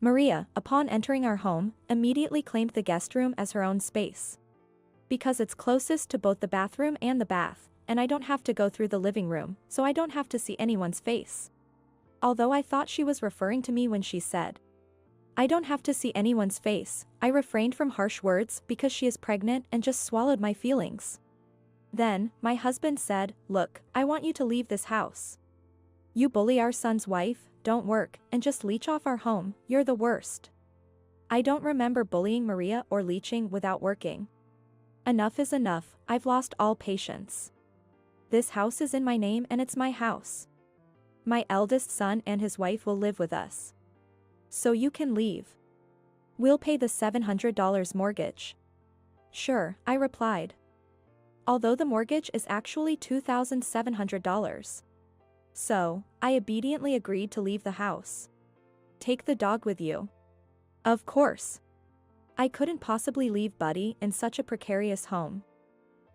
Maria, upon entering our home, immediately claimed the guest room as her own space. Because it's closest to both the bathroom and the bath, and I don't have to go through the living room, so I don't have to see anyone's face. Although I thought she was referring to me when she said, "I don't have to see anyone's face," I refrained from harsh words because she is pregnant and just swallowed my feelings. Then, my husband said, "Look, I want you to leave this house. You bully our son's wife, don't work, and just leech off our home, you're the worst." I don't remember bullying Maria or leeching without working. Enough is enough, I've lost all patience. This house is in my name and it's my house. My eldest son and his wife will live with us. So you can leave. We'll pay the $700 mortgage. Sure, I replied. Although the mortgage is actually $2,700. So, I obediently agreed to leave the house. Take the dog with you. Of course. I couldn't possibly leave Buddy in such a precarious home.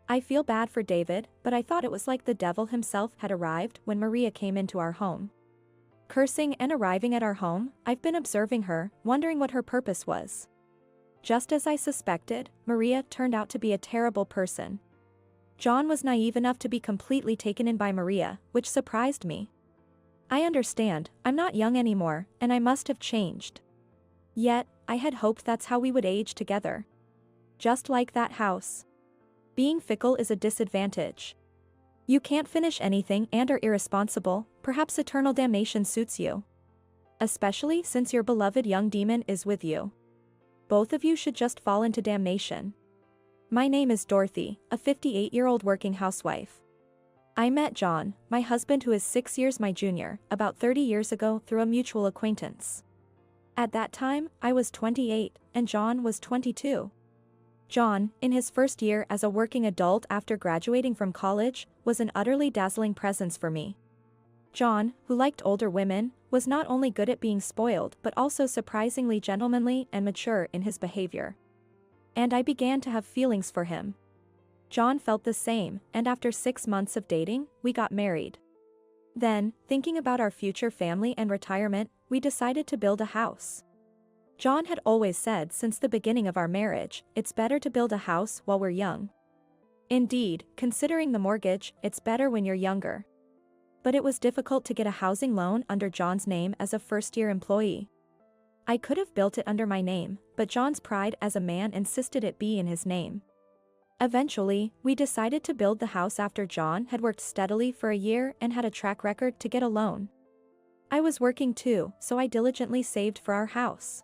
I feel bad for David, but I thought it was like the devil himself had arrived when Maria came into our home. Cursing and arriving at our home, I've been observing her, wondering what her purpose was. Just as I suspected, Maria turned out to be a terrible person. John was naive enough to be completely taken in by Maria, which surprised me. I understand, I'm not young anymore, and I must have changed. Yet, I had hoped that's how we would age together. Just like that house. Being fickle is a disadvantage. You can't finish anything and are irresponsible, perhaps eternal damnation suits you. Especially since your beloved young demon is with you. Both of you should just fall into damnation. My name is Dorothy, a 58-year-old working housewife. I met John, my husband who is 6 years my junior, about 30 years ago through a mutual acquaintance. At that time, I was 28, and John was 22. John, in his first year as a working adult after graduating from college, was an utterly dazzling presence for me. John, who liked older women, was not only good at being spoiled but also surprisingly gentlemanly and mature in his behavior. And I began to have feelings for him. John felt the same, and after 6 months of dating, we got married. Then, thinking about our future family and retirement, we decided to build a house. John had always said since the beginning of our marriage, it's better to build a house while we're young. Indeed, considering the mortgage, it's better when you're younger. But it was difficult to get a housing loan under John's name as a first-year employee. I could have built it under my name, but John's pride as a man insisted it be in his name. Eventually, we decided to build the house after John had worked steadily for a year and had a track record to get a loan. I was working too, so I diligently saved for our house.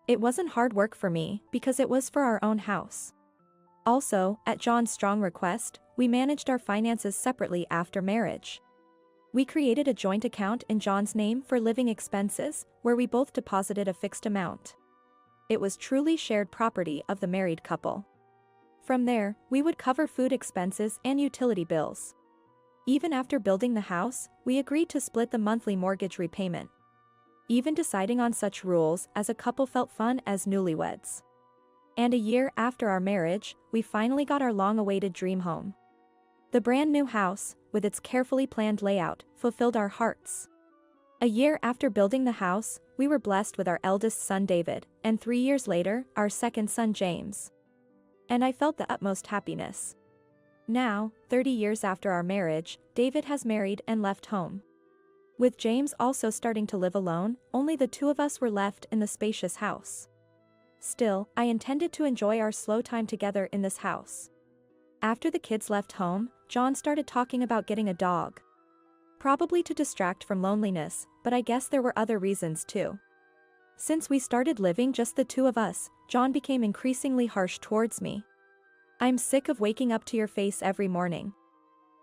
It wasn't hard work for me, because it was for our own house. Also, at John's strong request, we managed our finances separately after marriage. We created a joint account in John's name for living expenses, where we both deposited a fixed amount. It was truly shared property of the married couple. From there, we would cover food expenses and utility bills. Even after building the house, we agreed to split the monthly mortgage repayment. Even deciding on such rules as a couple felt fun as newlyweds. And a year after our marriage, we finally got our long-awaited dream home. The brand new house, with its carefully planned layout, fulfilled our hearts. A year after building the house, we were blessed with our eldest son David, and 3 years later, our second son James. And I felt the utmost happiness. Now, 30 years after our marriage, David has married and left home. With James also starting to live alone, only the two of us were left in the spacious house. Still, I intended to enjoy our slow time together in this house. After the kids left home, John started talking about getting a dog. Probably to distract from loneliness, but I guess there were other reasons too. Since we started living just the two of us, John became increasingly harsh towards me. "I'm sick of waking up to your face every morning."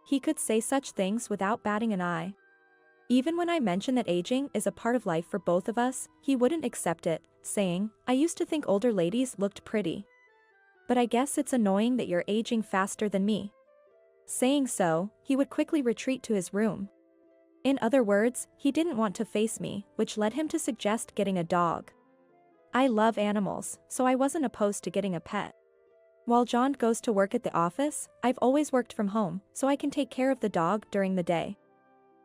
He could say such things without batting an eye. Even when I mentioned that aging is a part of life for both of us, he wouldn't accept it, saying, "I used to think older ladies looked pretty. But I guess it's annoying that you're aging faster than me." Saying so, he would quickly retreat to his room. In other words, he didn't want to face me, which led him to suggest getting a dog. I love animals, so I wasn't opposed to getting a pet. While John goes to work at the office, I've always worked from home, so I can take care of the dog during the day.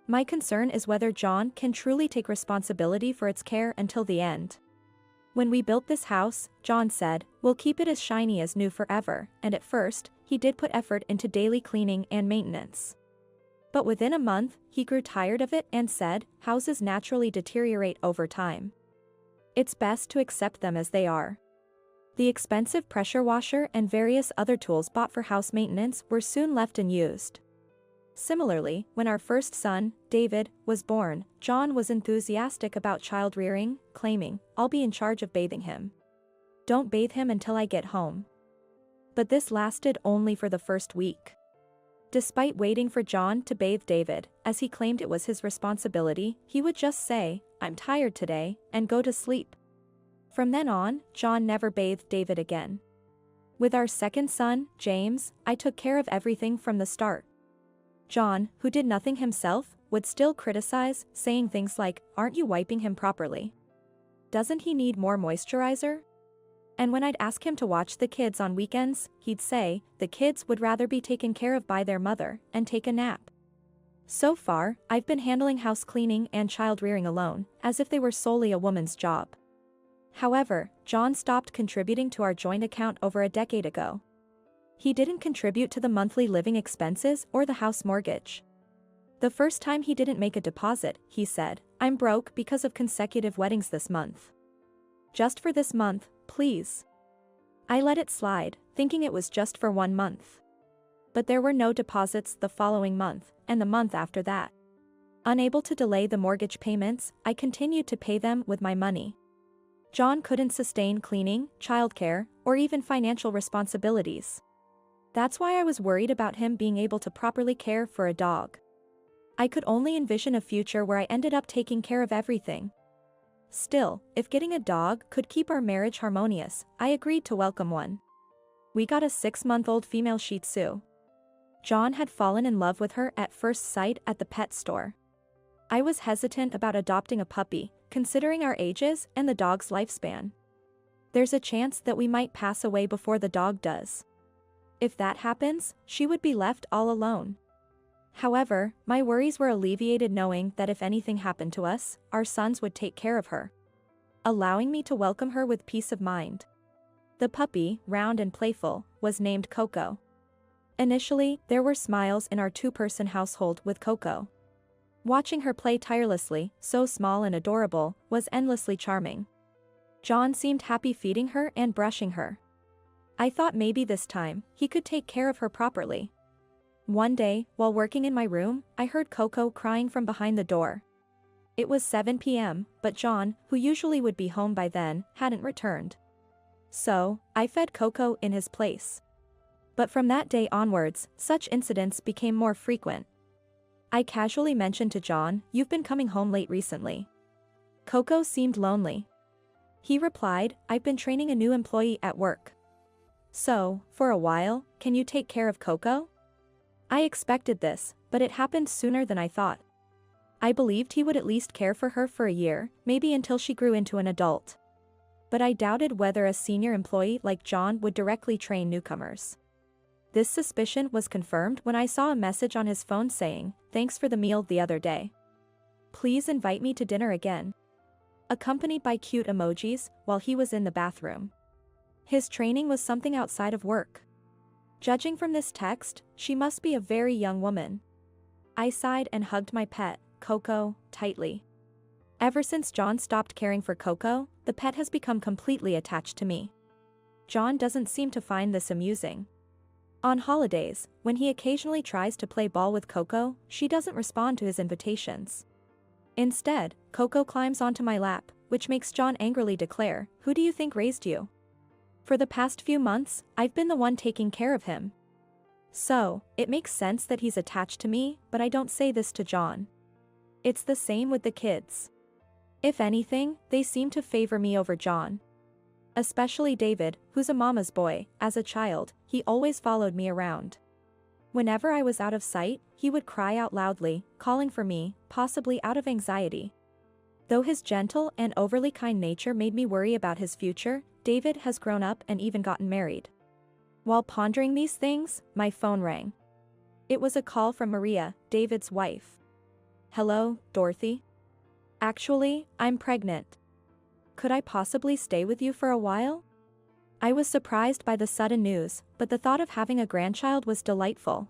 My concern is whether John can truly take responsibility for its care until the end. When we built this house, John said, we'll keep it as shiny as new forever, and at first, he did put effort into daily cleaning and maintenance. But within a month, he grew tired of it and said, houses naturally deteriorate over time. It's best to accept them as they are. The expensive pressure washer and various other tools bought for house maintenance were soon left unused. Similarly, when our first son, David, was born, John was enthusiastic about child rearing, claiming, I'll be in charge of bathing him. Don't bathe him until I get home. But this lasted only for the first week. Despite waiting for John to bathe David, as he claimed it was his responsibility, he would just say, I'm tired today, and go to sleep. From then on, John never bathed David again. With our second son, James, I took care of everything from the start. John, who did nothing himself, would still criticize, saying things like, aren't you wiping him properly? Doesn't he need more moisturizer? And when I'd ask him to watch the kids on weekends, he'd say, the kids would rather be taken care of by their mother, and take a nap. So far, I've been handling house cleaning and child rearing alone, as if they were solely a woman's job. However, John stopped contributing to our joint account over a decade ago. He didn't contribute to the monthly living expenses or the house mortgage. The first time he didn't make a deposit, he said, I'm broke because of consecutive weddings this month. Just for this month, please. I let it slide, thinking it was just for 1 month. But there were no deposits the following month, and the month after that. Unable to delay the mortgage payments, I continued to pay them with my money. John couldn't sustain cleaning, childcare, or even financial responsibilities. That's why I was worried about him being able to properly care for a dog. I could only envision a future where I ended up taking care of everything. Still, if getting a dog could keep our marriage harmonious, I agreed to welcome one. We got a 6-month-old female Shih Tzu. John had fallen in love with her at first sight at the pet store. I was hesitant about adopting a puppy, considering our ages and the dog's lifespan. There's a chance that we might pass away before the dog does. If that happens, she would be left all alone. However, my worries were alleviated knowing that if anything happened to us, our sons would take care of her, allowing me to welcome her with peace of mind. The puppy, round and playful, was named Coco. Initially, there were smiles in our 2-person household with Coco. Watching her play tirelessly, so small and adorable, was endlessly charming. John seemed happy feeding her and brushing her. I thought maybe this time, he could take care of her properly. One day, while working in my room, I heard Coco crying from behind the door. It was 7 p.m., but John, who usually would be home by then, hadn't returned. So, I fed Coco in his place. But from that day onwards, such incidents became more frequent. I casually mentioned to John, you've been coming home late recently. Coco seemed lonely. He replied, I've been training a new employee at work. So, for a while, can you take care of Coco? I expected this, but it happened sooner than I thought. I believed he would at least care for her for a year, maybe until she grew into an adult. But I doubted whether a senior employee like John would directly train newcomers. This suspicion was confirmed when I saw a message on his phone saying, thanks for the meal the other day. Please invite me to dinner again. Accompanied by cute emojis, while he was in the bathroom. His training was something outside of work. Judging from this text, she must be a very young woman. I sighed and hugged my pet, Coco, tightly. Ever since John stopped caring for Coco, the pet has become completely attached to me. John doesn't seem to find this amusing. On holidays, when he occasionally tries to play ball with Coco, she doesn't respond to his invitations. Instead, Coco climbs onto my lap, which makes John angrily declare, who do you think raised you? For the past few months, I've been the one taking care of him. So, it makes sense that he's attached to me, but I don't say this to John. It's the same with the kids. If anything, they seem to favor me over John. Especially David, who's a mama's boy. As a child, he always followed me around. Whenever I was out of sight, he would cry out loudly, calling for me, possibly out of anxiety. Though his gentle and overly kind nature made me worry about his future, David has grown up and even gotten married. While pondering these things, my phone rang. It was a call from Maria, David's wife. Hello, Dorothy? Actually, I'm pregnant. could I possibly stay with you for a while? I was surprised by the sudden news, but the thought of having a grandchild was delightful.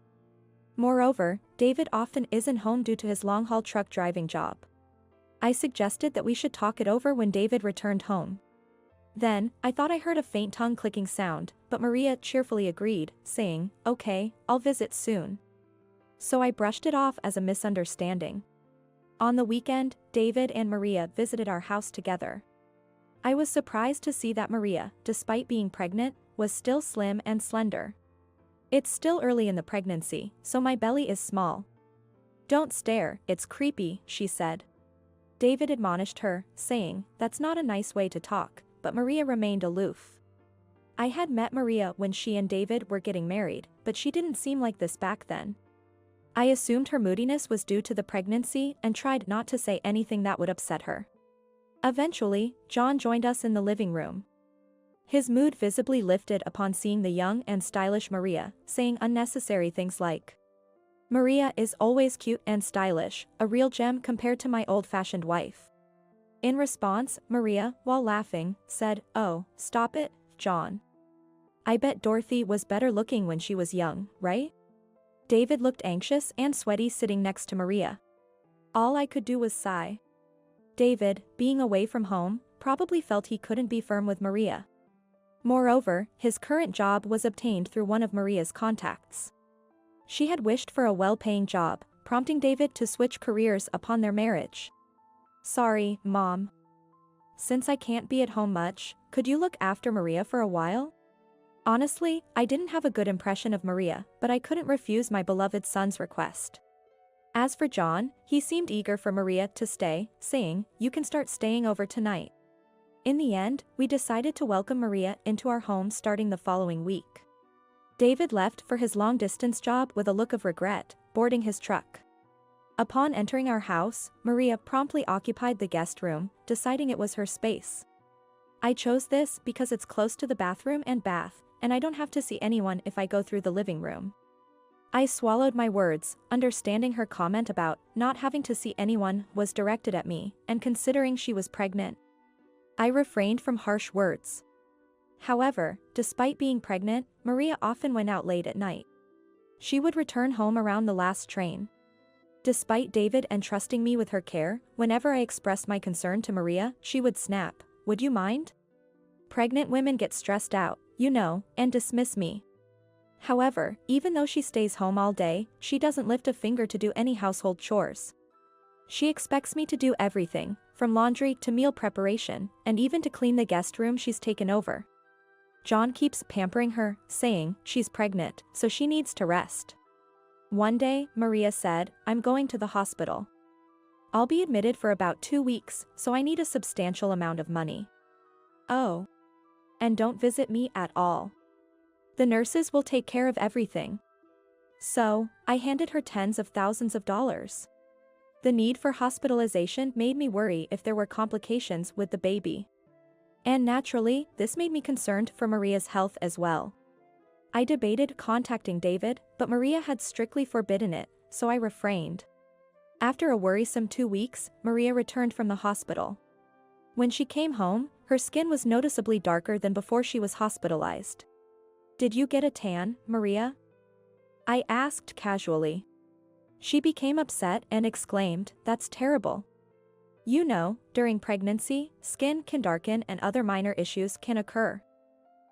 Moreover, David often isn't home due to his long-haul truck driving job. I suggested that we should talk it over when David returned home. Then, I thought I heard a faint tongue-clicking sound, but Maria cheerfully agreed, saying, "Okay, I'll visit soon." So I brushed it off as a misunderstanding. On the weekend, David and Maria visited our house together. I was surprised to see that Maria, despite being pregnant, was still slim and slender. It's still early in the pregnancy, so my belly is small. "Don't stare, it's creepy," she said. David admonished her, saying, "That's not a nice way to talk," but Maria remained aloof. I had met Maria when she and David were getting married, but she didn't seem like this back then. I assumed her moodiness was due to the pregnancy and tried not to say anything that would upset her. Eventually, John joined us in the living room. His mood visibly lifted upon seeing the young and stylish Maria, saying unnecessary things like, "Maria is always cute and stylish, a real gem compared to my old-fashioned wife." In response, Maria, while laughing, said, "Oh, stop it, John. I bet Dorothy was better looking when she was young, right?" David looked anxious and sweaty sitting next to Maria. All I could do was sigh. David, being away from home, probably felt he couldn't be firm with Maria. Moreover, his current job was obtained through one of Maria's contacts. She had wished for a well-paying job, prompting David to switch careers upon their marriage. "Sorry, Mom. Since I can't be at home much, could you look after Maria for a while?" Honestly, I didn't have a good impression of Maria, but I couldn't refuse my beloved son's request. As for John, he seemed eager for Maria to stay, saying, "You can start staying over tonight." In the end, we decided to welcome Maria into our home starting the following week. David left for his long-distance job with a look of regret, boarding his truck. Upon entering our house, Maria promptly occupied the guest room, deciding it was her space. I chose this because it's close to the bathroom and bath, and I don't have to see anyone if I go through the living room. I swallowed my words, understanding her comment about not having to see anyone was directed at me, and considering she was pregnant. I refrained from harsh words. However, despite being pregnant, Maria often went out late at night. She would return home around the last train. Despite David entrusting me with her care, whenever I expressed my concern to Maria, she would snap, "Would you mind? Pregnant women get stressed out, you know, and dismiss me." However, even though she stays home all day, she doesn't lift a finger to do any household chores. She expects me to do everything, from laundry to meal preparation, and even to clean the guest room she's taken over. John keeps pampering her, saying she's pregnant, so she needs to rest. One day, Maria said, "I'm going to the hospital. I'll be admitted for about 2 weeks, so I need a substantial amount of money." "Oh. And don't visit me at all. The nurses will take care of everything." So, I handed her tens of thousands of dollars. The need for hospitalization made me worry if there were complications with the baby. And naturally, this made me concerned for Maria's health as well. I debated contacting David, but Maria had strictly forbidden it, so I refrained. After a worrisome 2 weeks, Maria returned from the hospital. When she came home, her skin was noticeably darker than before she was hospitalized. "Did you get a tan, Maria?" I asked casually. She became upset and exclaimed, "That's terrible. You know, during pregnancy, skin can darken and other minor issues can occur.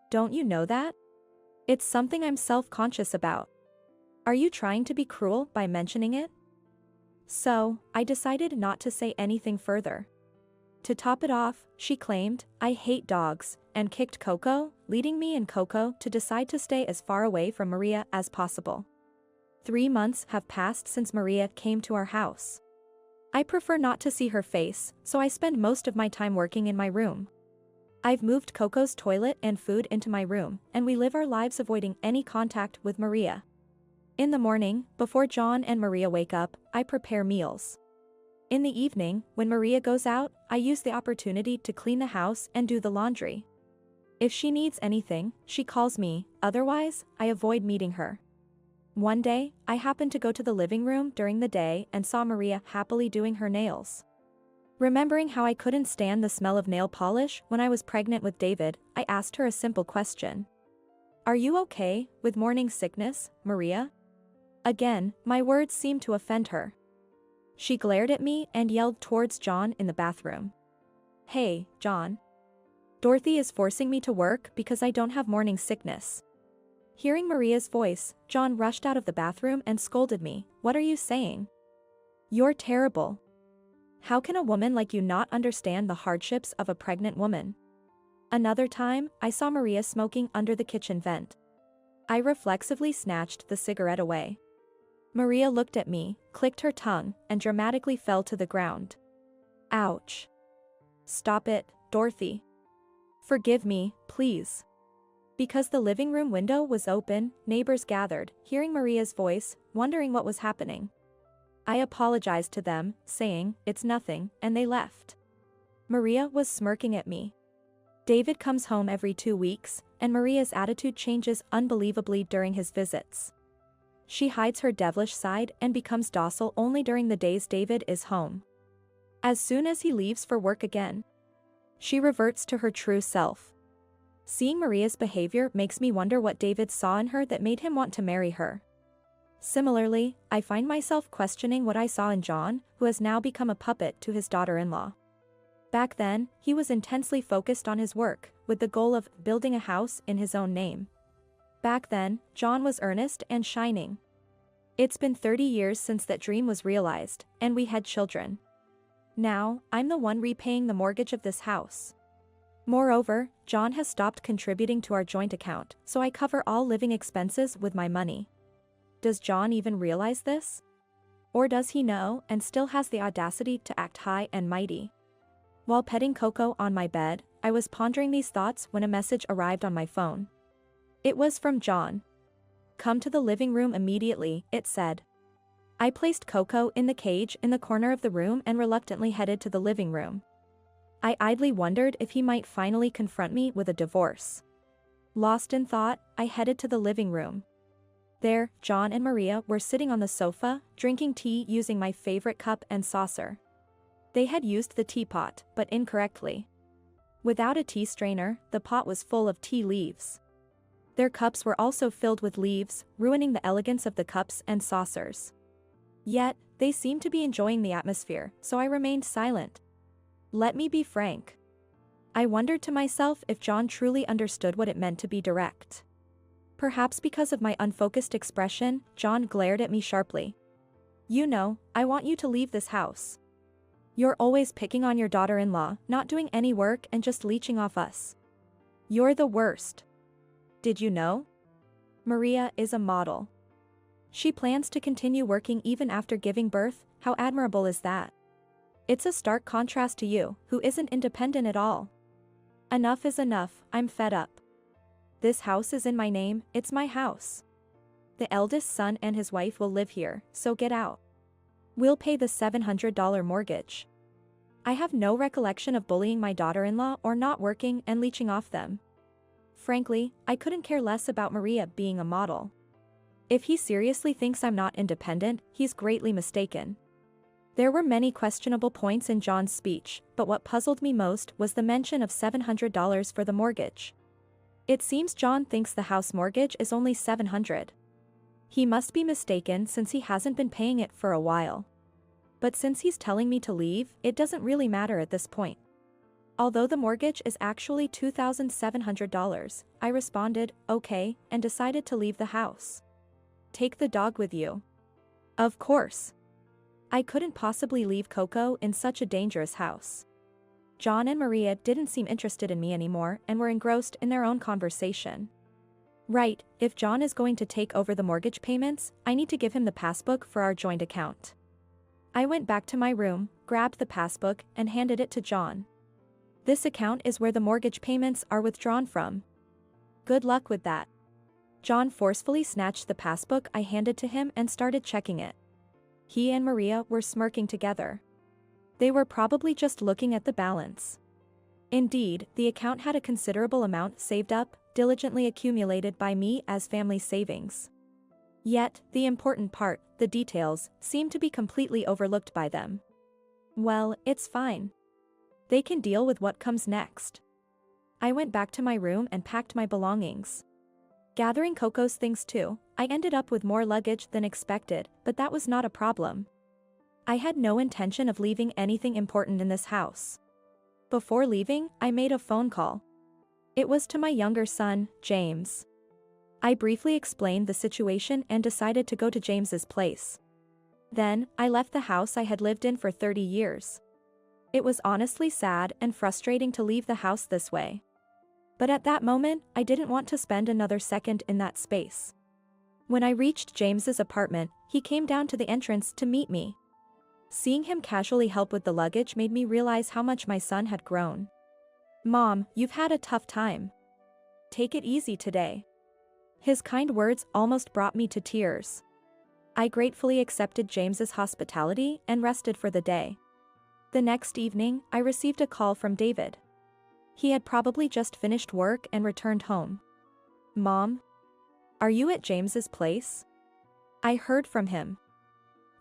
Don't you know that? It's something I'm self-conscious about. Are you trying to be cruel by mentioning it?" So, I decided not to say anything further. To top it off, she claimed, "I hate dogs," and kicked Coco, leading me and Coco to decide to stay as far away from Maria as possible. 3 months have passed since Maria came to our house. I prefer not to see her face, so I spend most of my time working in my room. I've moved Coco's toilet and food into my room, and we live our lives avoiding any contact with Maria. In the morning, before John and Maria wake up, I prepare meals. In the evening, when Maria goes out, I use the opportunity to clean the house and do the laundry. If she needs anything, she calls me, otherwise, I avoid meeting her. One day, I happened to go to the living room during the day and saw Maria happily doing her nails. Remembering how I couldn't stand the smell of nail polish when I was pregnant with David, I asked her a simple question. Are you okay with morning sickness, Maria? Again, my words seemed to offend her. She glared at me and yelled towards John in the bathroom. Hey, John. Dorothy is forcing me to work because I don't have morning sickness. Hearing Maria's voice, John rushed out of the bathroom and scolded me. What are you saying? You're terrible. How can a woman like you not understand the hardships of a pregnant woman? Another time, I saw Maria smoking under the kitchen vent. I reflexively snatched the cigarette away. Maria looked at me, clicked her tongue, and dramatically fell to the ground. Ouch. Stop it, Dorothy. Forgive me, please. Because the living room window was open, neighbors gathered, hearing Maria's voice, wondering what was happening. I apologized to them, saying, it's nothing, and they left. Maria was smirking at me. David comes home every 2 weeks, and Maria's attitude changes unbelievably during his visits. She hides her devilish side and becomes docile only during the days David is home. As soon as he leaves for work again, she reverts to her true self. Seeing Maria's behavior makes me wonder what David saw in her that made him want to marry her. Similarly, I find myself questioning what I saw in John, who has now become a puppet to his daughter-in-law. Back then, he was intensely focused on his work, with the goal of building a house in his own name. Back then, John was earnest and shining. It's been 30 years since that dream was realized, and we had children. Now, I'm the one repaying the mortgage of this house. Moreover, John has stopped contributing to our joint account, so I cover all living expenses with my money. Does John even realize this? Or does he know and still has the audacity to act high and mighty? While petting Coco on my bed, I was pondering these thoughts when a message arrived on my phone. It was from John. Come to the living room immediately, it said. I placed Coco in the cage in the corner of the room and reluctantly headed to the living room. I idly wondered if he might finally confront me with a divorce. Lost in thought, I headed to the living room. There, John and Maria were sitting on the sofa, drinking tea using my favorite cup and saucer. They had used the teapot, but incorrectly. Without a tea strainer, the pot was full of tea leaves. Their cups were also filled with leaves, ruining the elegance of the cups and saucers. Yet, they seemed to be enjoying the atmosphere, so I remained silent. Let me be frank. I wondered to myself if John truly understood what it meant to be direct. Perhaps because of my unfocused expression, John glared at me sharply. You know, I want you to leave this house. You're always picking on your daughter-in-law, not doing any work and just leeching off us. You're the worst. Did you know? Maria is a model. She plans to continue working even after giving birth. How admirable is that? It's a stark contrast to you, who isn't independent at all. Enough is enough, I'm fed up. This house is in my name, it's my house. The eldest son and his wife will live here, so get out. We'll pay the $700 mortgage. I have no recollection of bullying my daughter-in-law or not working and leeching off them. Frankly, I couldn't care less about Maria being a model. If he seriously thinks I'm not independent, he's greatly mistaken. There were many questionable points in John's speech, but what puzzled me most was the mention of $700 for the mortgage. It seems John thinks the house mortgage is only $700. He must be mistaken since he hasn't been paying it for a while. But since he's telling me to leave, it doesn't really matter at this point. Although the mortgage is actually $2,700, I responded, okay, and decided to leave the house. Take the dog with you. Of course. I couldn't possibly leave Coco in such a dangerous house. John and Maria didn't seem interested in me anymore and were engrossed in their own conversation. Right, if John is going to take over the mortgage payments, I need to give him the passbook for our joint account. I went back to my room, grabbed the passbook, and handed it to John. This account is where the mortgage payments are withdrawn from. Good luck with that. John forcefully snatched the passbook I handed to him and started checking it. He and Maria were smirking together. They were probably just looking at the balance. Indeed, the account had a considerable amount saved up, diligently accumulated by me as family savings. Yet, the important part, the details, seemed to be completely overlooked by them. Well, it's fine. They can deal with what comes next. I went back to my room and packed my belongings. Gathering Coco's things too, I ended up with more luggage than expected, but that was not a problem. I had no intention of leaving anything important in this house. Before leaving, I made a phone call. It was to my younger son, James. I briefly explained the situation and decided to go to James's place. Then, I left the house I had lived in for 30 years. It was honestly sad and frustrating to leave the house this way. But at that moment, I didn't want to spend another second in that space. When I reached James's apartment, he came down to the entrance to meet me. Seeing him casually help with the luggage made me realize how much my son had grown. "Mom, you've had a tough time. Take it easy today." His kind words almost brought me to tears. I gratefully accepted James's hospitality and rested for the day. The next evening, I received a call from David. He had probably just finished work and returned home. "Mom? Are you at James's place?" I heard from him.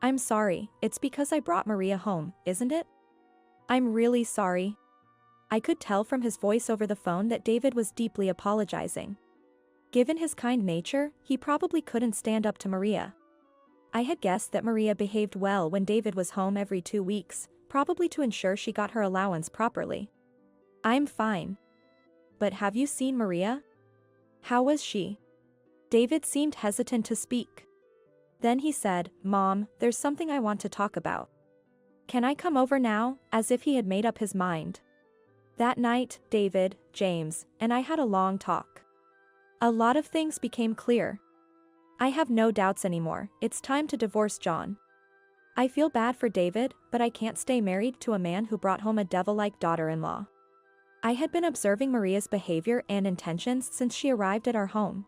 "I'm sorry, it's because I brought Maria home, isn't it?" "I'm really sorry." I could tell from his voice over the phone that David was deeply apologizing. Given his kind nature, he probably couldn't stand up to Maria. I had guessed that Maria behaved well when David was home every 2 weeks, probably to ensure she got her allowance properly. "I'm fine. But have you seen Maria? How was she?" David seemed hesitant to speak. Then he said, "Mom, there's something I want to talk about. Can I come over now?" As if he had made up his mind. That night, David, James, and I had a long talk. A lot of things became clear. I have no doubts anymore, it's time to divorce John. I feel bad for David, but I can't stay married to a man who brought home a devil-like daughter-in-law. I had been observing Maria's behavior and intentions since she arrived at our home.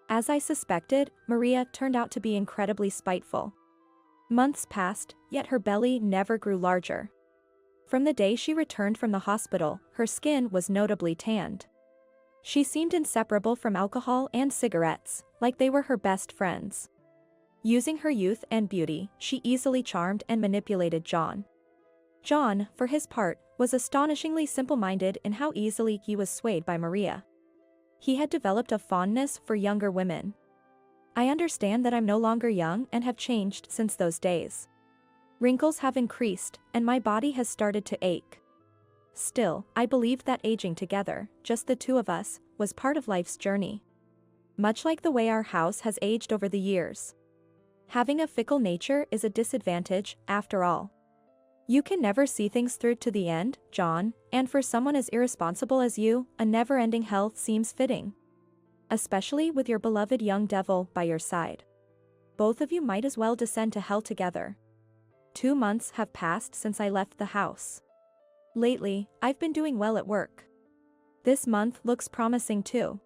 As I suspected, Maria turned out to be incredibly spiteful. Months passed, yet her belly never grew larger. From the day she returned from the hospital, her skin was notably tanned. She seemed inseparable from alcohol and cigarettes, like they were her best friends. Using her youth and beauty, she easily charmed and manipulated John. John, for his part, was astonishingly simple-minded in how easily he was swayed by Maria. He had developed a fondness for younger women. I understand that I'm no longer young and have changed since those days. Wrinkles have increased, and my body has started to ache. Still, I believed that aging together, just the two of us, was part of life's journey. Much like the way our house has aged over the years. Having a fickle nature is a disadvantage, after all. You can never see things through to the end, John, and for someone as irresponsible as you, a never-ending hell seems fitting. Especially with your beloved young devil by your side. Both of you might as well descend to hell together. 2 months have passed since I left the house. Lately, I've been doing well at work. This month looks promising too.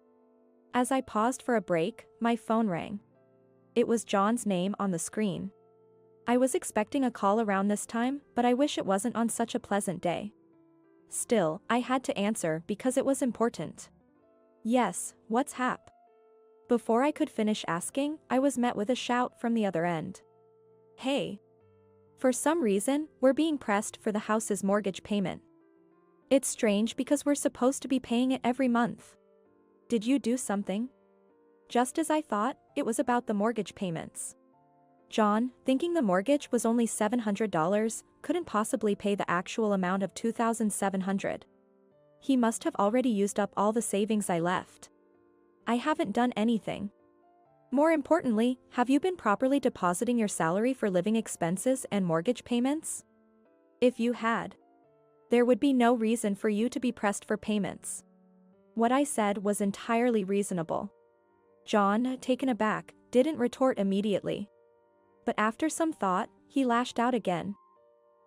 As I paused for a break, my phone rang. It was John's name on the screen. I was expecting a call around this time, but I wish it wasn't on such a pleasant day. Still, I had to answer because it was important. "Yes, what's hap?" Before I could finish asking, I was met with a shout from the other end. "Hey! For some reason, we're being pressed for the house's mortgage payment. It's strange because we're supposed to be paying it every month. Did you do something?" Just as I thought, it was about the mortgage payments. John, thinking the mortgage was only $700, couldn't possibly pay the actual amount of $2,700. He must have already used up all the savings I left. I haven't done anything. More importantly, have you been properly depositing your salary for living expenses and mortgage payments? If you had, there would be no reason for you to be pressed for payments. What I said was entirely reasonable. John, taken aback, didn't retort immediately. But after some thought, he lashed out again.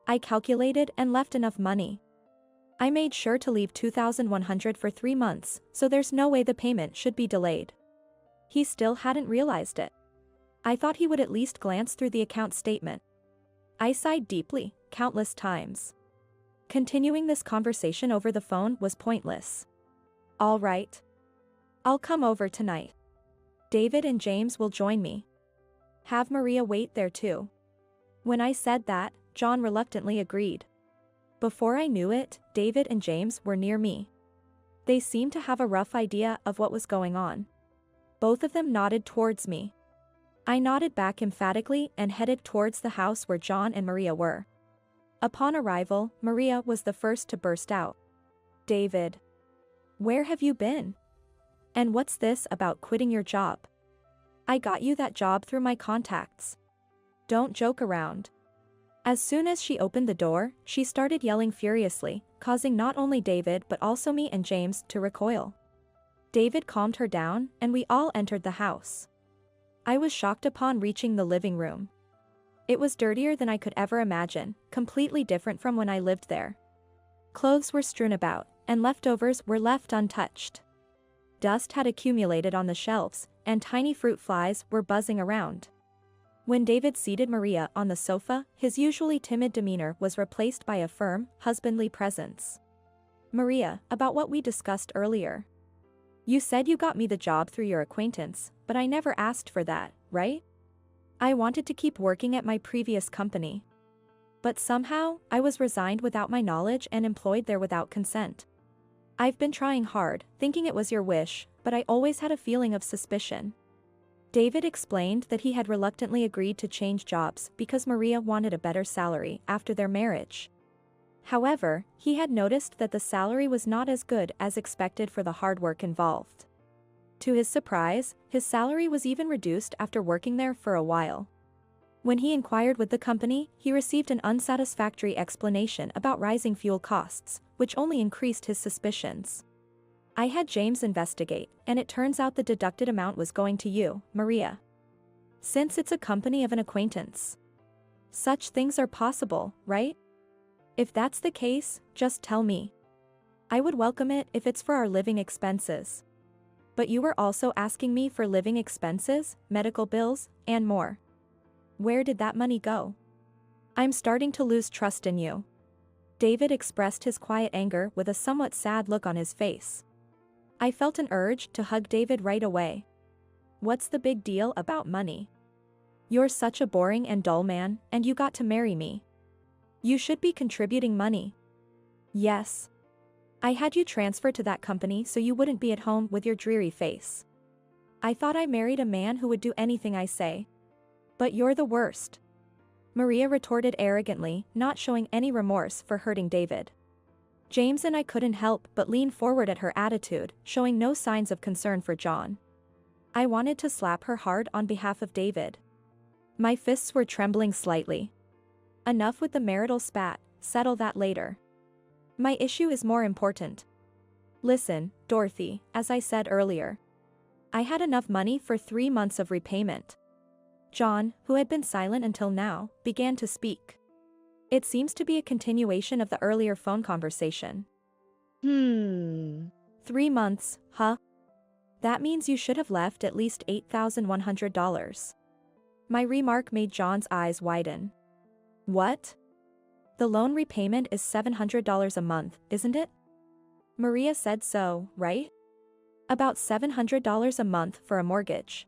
I calculated and left enough money. I made sure to leave $2,100 for 3 months, so there's no way the payment should be delayed. He still hadn't realized it. I thought he would at least glance through the account statement. I sighed deeply, countless times. Continuing this conversation over the phone was pointless. "All right. I'll come over tonight. David and James will join me. Have Maria wait there too." When I said that, John reluctantly agreed. Before I knew it, David and James were near me. They seemed to have a rough idea of what was going on. Both of them nodded towards me. I nodded back emphatically and headed towards the house where John and Maria were. Upon arrival, Maria was the first to burst out. "David, where have you been? And what's this about quitting your job? I got you that job through my contacts. Don't joke around." As soon as she opened the door, she started yelling furiously, causing not only David but also me and James to recoil. David calmed her down, and we all entered the house. I was shocked upon reaching the living room. It was dirtier than I could ever imagine, completely different from when I lived there. Clothes were strewn about, and leftovers were left untouched. Dust had accumulated on the shelves, and tiny fruit flies were buzzing around. When David seated Maria on the sofa, his usually timid demeanor was replaced by a firm, husbandly presence. "Maria, about what we discussed earlier. You said you got me the job through your acquaintance, but I never asked for that, right? I wanted to keep working at my previous company. But somehow, I was resigned without my knowledge and employed there without consent. I've been trying hard, thinking it was your wish, but I always had a feeling of suspicion." David explained that he had reluctantly agreed to change jobs because Maria wanted a better salary after their marriage. However, he had noticed that the salary was not as good as expected for the hard work involved. To his surprise, his salary was even reduced after working there for a while. When he inquired with the company, he received an unsatisfactory explanation about rising fuel costs, which only increased his suspicions. I had James investigate, and it turns out the deducted amount was going to you, Maria. Since it's a company of an acquaintance. Such things are possible, right? If that's the case, just tell me. I would welcome it if it's for our living expenses. But you were also asking me for living expenses, medical bills, and more. Where did that money go? I'm starting to lose trust in you." David expressed his quiet anger with a somewhat sad look on his face. I felt an urge to hug David right away. "What's the big deal about money? You're such a boring and dull man, and you got to marry me. You should be contributing money." "Yes. I had you transfer to that company so you wouldn't be at home with your dreary face. I thought I married a man who would do anything I say. But you're the worst," Maria retorted arrogantly, not showing any remorse for hurting David. James and I couldn't help but lean forward at her attitude, showing no signs of concern for John. I wanted to slap her hard on behalf of David. My fists were trembling slightly. Enough with the marital spat, settle that later. My issue is more important. Listen, Dorothy, as I said earlier. I had enough money for 3 months of repayment. John, who had been silent until now, began to speak. It seems to be a continuation of the earlier phone conversation. 3 months, huh? That means you should have left at least $8,100. My remark made John's eyes widen. What? The loan repayment is $700 a month, isn't it? Maria said so, right? About $700 a month for a mortgage.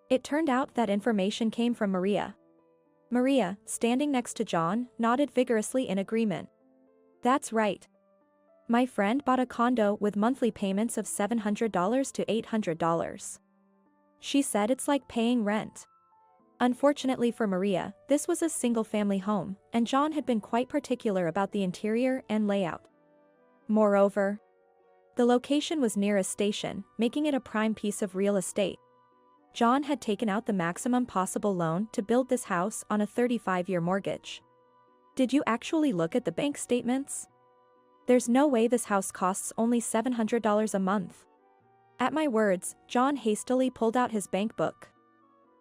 It turned out that information came from Maria. Maria, standing next to John, nodded vigorously in agreement. That's right. My friend bought a condo with monthly payments of $700 to $800. She said it's like paying rent. Unfortunately for Maria, this was a single-family home, and John had been quite particular about the interior and layout. Moreover, the location was near a station, making it a prime piece of real estate. John had taken out the maximum possible loan to build this house on a 35-year mortgage. Did you actually look at the bank statements? There's no way this house costs only $700 a month. At my words, John hastily pulled out his bank book.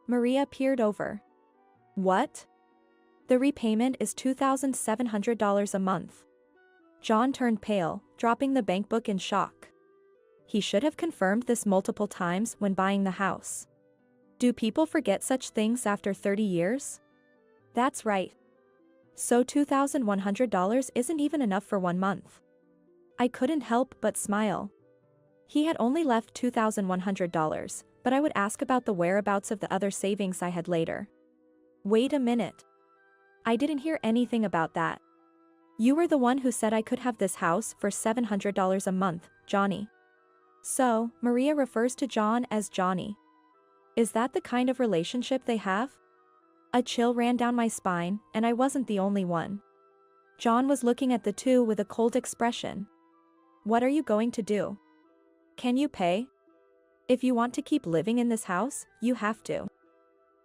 Maria peered over. What? The repayment is $2,700 a month. John turned pale, dropping the bank book in shock. He should have confirmed this multiple times when buying the house. Do people forget such things after 30 years? That's right. So $2,100 isn't even enough for 1 month. I couldn't help but smile. He had only left $2,100, but I would ask about the whereabouts of the other savings I had later. Wait a minute. I didn't hear anything about that. You were the one who said I could have this house for $700 a month, Johnny. So, Maria refers to John as Johnny. Is that the kind of relationship they have? A chill ran down my spine, and I wasn't the only one. John was looking at the two with a cold expression. What are you going to do? Can you pay? If you want to keep living in this house, you have to.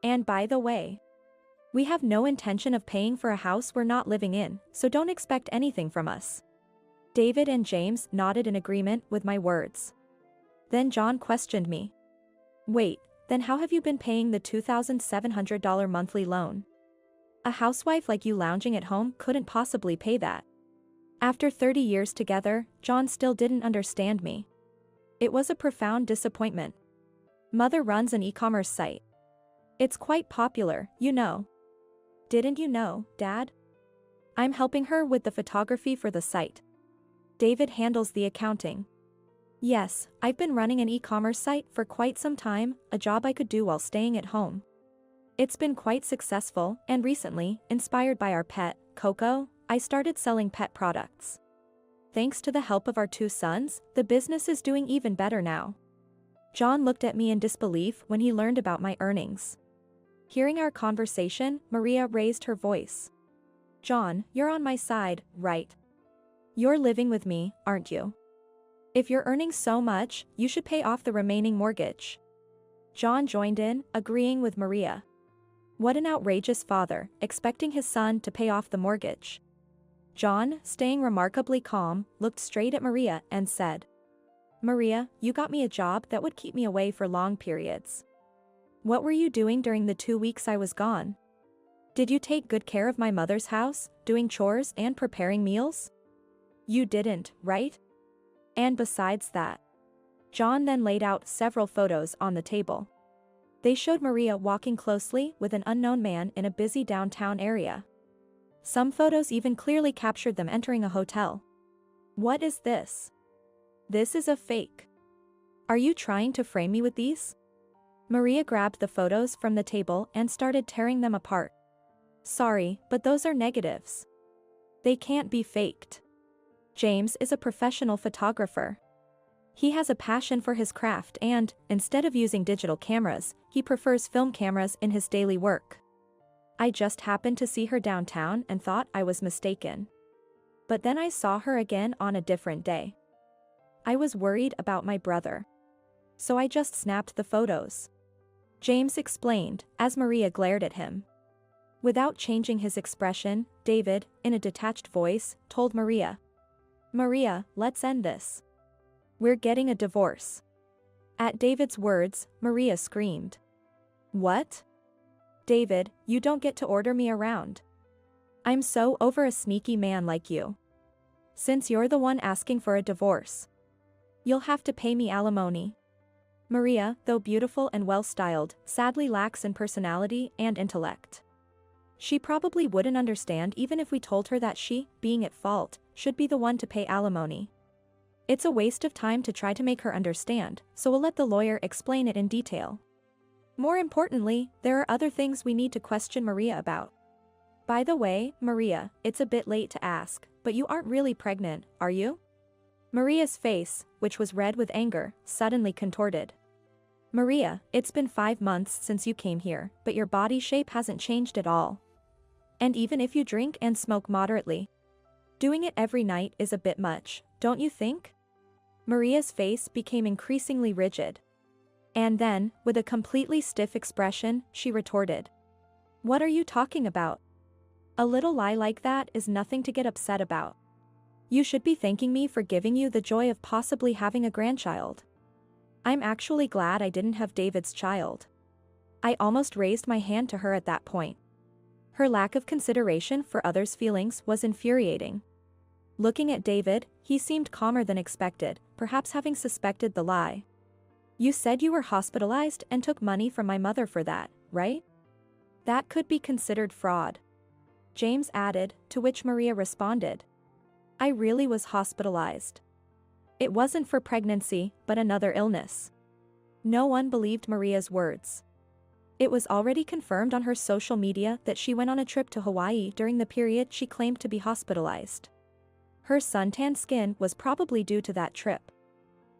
And by the way, we have no intention of paying for a house we're not living in, so don't expect anything from us. David and James nodded in agreement with my words. Then John questioned me. Wait, then how have you been paying the $2,700 monthly loan? A housewife like you lounging at home couldn't possibly pay that. After 30 years together, John still didn't understand me. It was a profound disappointment. Mother runs an e-commerce site. It's quite popular, you know. Didn't you know, Dad? I'm helping her with the photography for the site. David handles the accounting. Yes, I've been running an e-commerce site for quite some time, a job I could do while staying at home. It's been quite successful, and recently, inspired by our pet, Coco, I started selling pet products. Thanks to the help of our two sons, the business is doing even better now. John looked at me in disbelief when he learned about my earnings. Hearing our conversation, Maria raised her voice. John, you're on my side, right? You're living with me, aren't you? If you're earning so much, you should pay off the remaining mortgage. John joined in, agreeing with Maria. What an outrageous father, expecting his son to pay off the mortgage. John, staying remarkably calm, looked straight at Maria and said, Maria, you got me a job that would keep me away for long periods. What were you doing during the 2 weeks I was gone? Did you take good care of my mother's house, doing chores and preparing meals? You didn't, right? And besides that, John then laid out several photos on the table. They showed Maria walking closely with an unknown man in a busy downtown area. Some photos even clearly captured them entering a hotel. What is this? This is a fake. Are you trying to frame me with these? Maria grabbed the photos from the table and started tearing them apart. Sorry, but those are negatives. They can't be faked. James is a professional photographer. He has a passion for his craft and, instead of using digital cameras, he prefers film cameras in his daily work. I just happened to see her downtown and thought I was mistaken. But then I saw her again on a different day. I was worried about my brother. So I just snapped the photos. James explained, as Maria glared at him. Without changing his expression, David, in a detached voice, told Maria. Maria, let's end this. We're getting a divorce. At David's words, Maria screamed. What? David, you don't get to order me around. I'm so over a sneaky man like you. Since you're the one asking for a divorce, you'll have to pay me alimony. Maria, though beautiful and well-styled, sadly lacks in personality and intellect. She probably wouldn't understand even if we told her that she, being at fault, should be the one to pay alimony. It's a waste of time to try to make her understand, so we'll let the lawyer explain it in detail. More importantly, there are other things we need to question Maria about. By the way, Maria, it's a bit late to ask, but you aren't really pregnant, are you? Maria's face, which was red with anger, suddenly contorted. Maria, it's been 5 months since you came here, but your body shape hasn't changed at all. And even if you drink and smoke moderately, doing it every night is a bit much, don't you think? Maria's face became increasingly rigid. And then, with a completely stiff expression, she retorted. What are you talking about? A little lie like that is nothing to get upset about. You should be thanking me for giving you the joy of possibly having a grandchild. I'm actually glad I didn't have David's child. I almost raised my hand to her at that point. Her lack of consideration for others' feelings was infuriating. Looking at David, he seemed calmer than expected, perhaps having suspected the lie. You said you were hospitalized and took money from my mother for that, right? That could be considered fraud. James added, to which Maria responded. I really was hospitalized. It wasn't for pregnancy, but another illness. No one believed Maria's words. It was already confirmed on her social media that she went on a trip to Hawaii during the period she claimed to be hospitalized. Her suntan skin was probably due to that trip.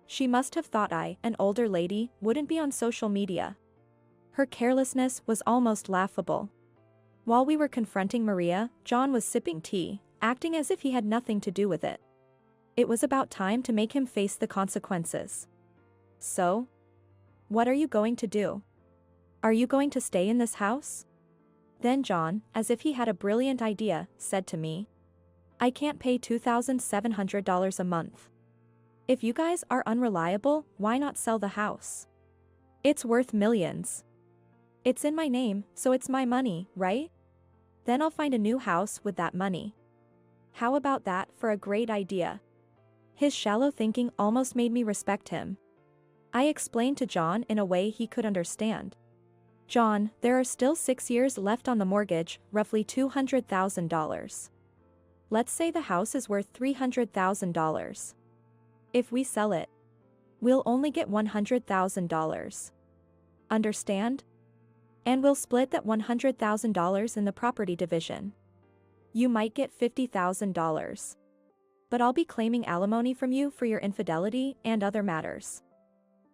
She must have thought I, an older lady, wouldn't be on social media. Her carelessness was almost laughable. While we were confronting Maria, John was sipping tea, acting as if he had nothing to do with it. It was about time to make him face the consequences. So? What are you going to do? Are you going to stay in this house? Then John, as if he had a brilliant idea, said to me, I can't pay $2,700 a month. If you guys are unreliable, why not sell the house? It's worth millions. It's in my name, so it's my money, right? Then I'll find a new house with that money. How about that for a great idea? His shallow thinking almost made me respect him. I explained to John in a way he could understand. John, there are still 6 years left on the mortgage, roughly $200,000. Let's say the house is worth $300,000. If we sell it, we'll only get $100,000. Understand? And we'll split that $100,000 in the property division. You might get $50,000. But I'll be claiming alimony from you for your infidelity and other matters.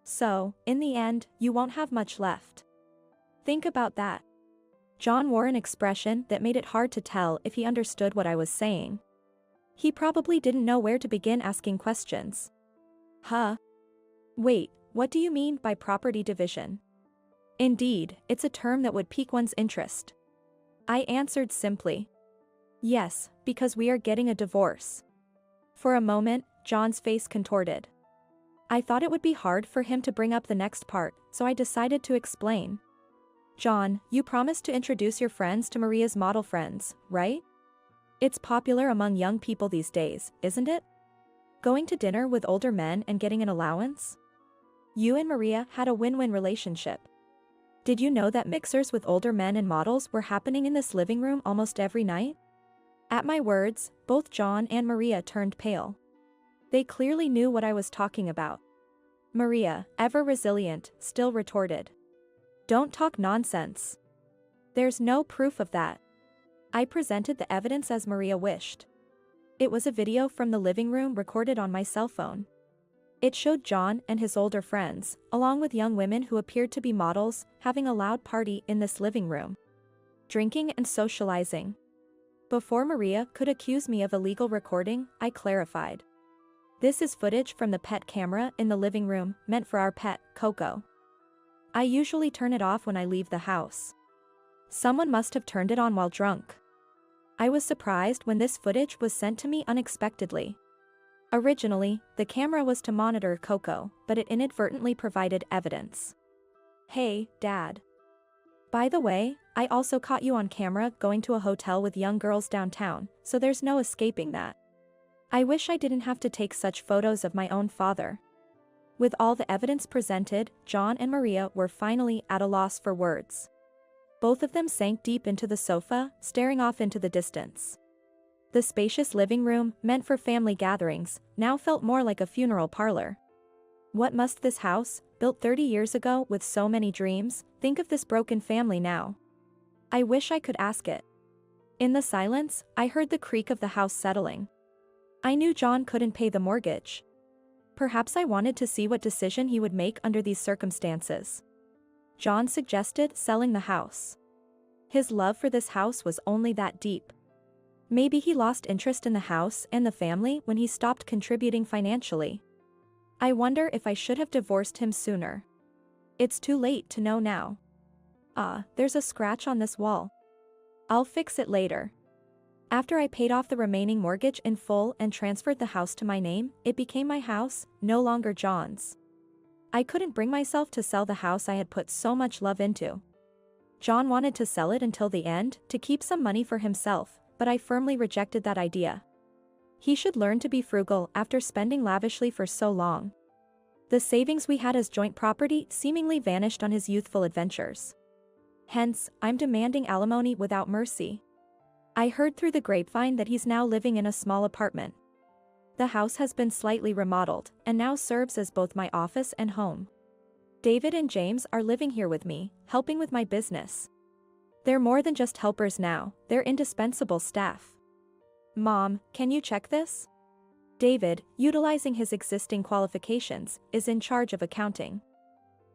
So, in the end, you won't have much left. Think about that. John wore an expression that made it hard to tell if he understood what I was saying. He probably didn't know where to begin asking questions. Huh? Wait, what do you mean by property division? Indeed, it's a term that would pique one's interest. I answered simply. Yes, because we are getting a divorce. For a moment, John's face contorted. I thought it would be hard for him to bring up the next part, so I decided to explain. John, you promised to introduce your friends to Maria's model friends, right? It's popular among young people these days, isn't it? Going to dinner with older men and getting an allowance? You and Maria had a win-win relationship. Did you know that mixers with older men and models were happening in this living room almost every night? At my words, both John and Maria turned pale. They clearly knew what I was talking about. Maria, ever resilient, still retorted. Don't talk nonsense. There's no proof of that. I presented the evidence as Maria wished. It was a video from the living room recorded on my cell phone. It showed John and his older friends, along with young women who appeared to be models, having a loud party in this living room. Drinking and socializing. Before Maria could accuse me of illegal recording, I clarified. This is footage from the pet camera in the living room, meant for our pet, Coco. I usually turn it off when I leave the house. Someone must have turned it on while drunk. I was surprised when this footage was sent to me unexpectedly. Originally, the camera was to monitor Coco, but it inadvertently provided evidence. Hey, Dad. By the way, I also caught you on camera going to a hotel with young girls downtown, so there's no escaping that. I wish I didn't have to take such photos of my own father. With all the evidence presented, John and Maria were finally at a loss for words. Both of them sank deep into the sofa, staring off into the distance. The spacious living room, meant for family gatherings, now felt more like a funeral parlor. What must this house, built 30 years ago with so many dreams, think of this broken family now? I wish I could ask it. In the silence, I heard the creak of the house settling. I knew John couldn't pay the mortgage. Perhaps I wanted to see what decision he would make under these circumstances. John suggested selling the house. His love for this house was only that deep. Maybe he lost interest in the house and the family when he stopped contributing financially. I wonder if I should have divorced him sooner. It's too late to know now. Ah, there's a scratch on this wall. I'll fix it later. After I paid off the remaining mortgage in full and transferred the house to my name, it became my house, no longer John's. I couldn't bring myself to sell the house I had put so much love into. John wanted to sell it until the end, to keep some money for himself, but I firmly rejected that idea. He should learn to be frugal after spending lavishly for so long. The savings we had as joint property seemingly vanished on his youthful adventures. Hence, I'm demanding alimony without mercy. I heard through the grapevine that he's now living in a small apartment. The house has been slightly remodeled, and now serves as both my office and home. David and James are living here with me, helping with my business. They're more than just helpers now, they're indispensable staff. Mom, can you check this? David, utilizing his existing qualifications, is in charge of accounting.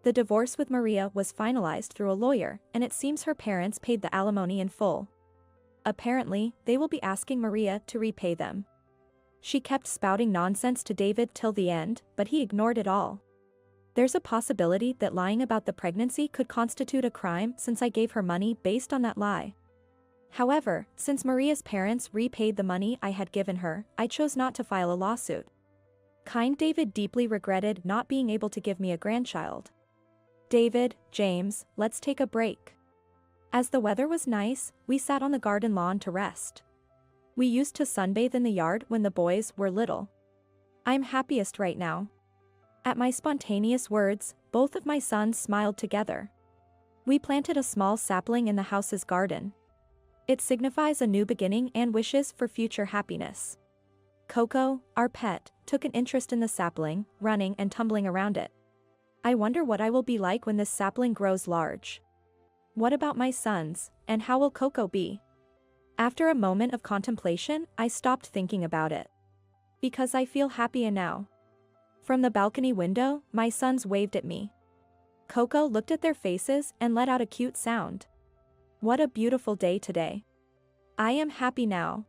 The divorce with Maria was finalized through a lawyer, and it seems her parents paid the alimony in full. Apparently, they will be asking Maria to repay them. She kept spouting nonsense to David till the end, but he ignored it all. There's a possibility that lying about the pregnancy could constitute a crime since I gave her money based on that lie. However, since Maria's parents repaid the money I had given her, I chose not to file a lawsuit. Kind David deeply regretted not being able to give me a grandchild. David, James, let's take a break. As the weather was nice, we sat on the garden lawn to rest. We used to sunbathe in the yard when the boys were little. I'm happiest right now. At my spontaneous words, both of my sons smiled together. We planted a small sapling in the house's garden. It signifies a new beginning and wishes for future happiness. Coco, our pet, took an interest in the sapling, running and tumbling around it. I wonder what I will be like when this sapling grows large. What about my sons, and how will Coco be? After a moment of contemplation, I stopped thinking about it. Because I feel happy now. From the balcony window, my sons waved at me. Coco looked at their faces and let out a cute sound. What a beautiful day today. I am happy now.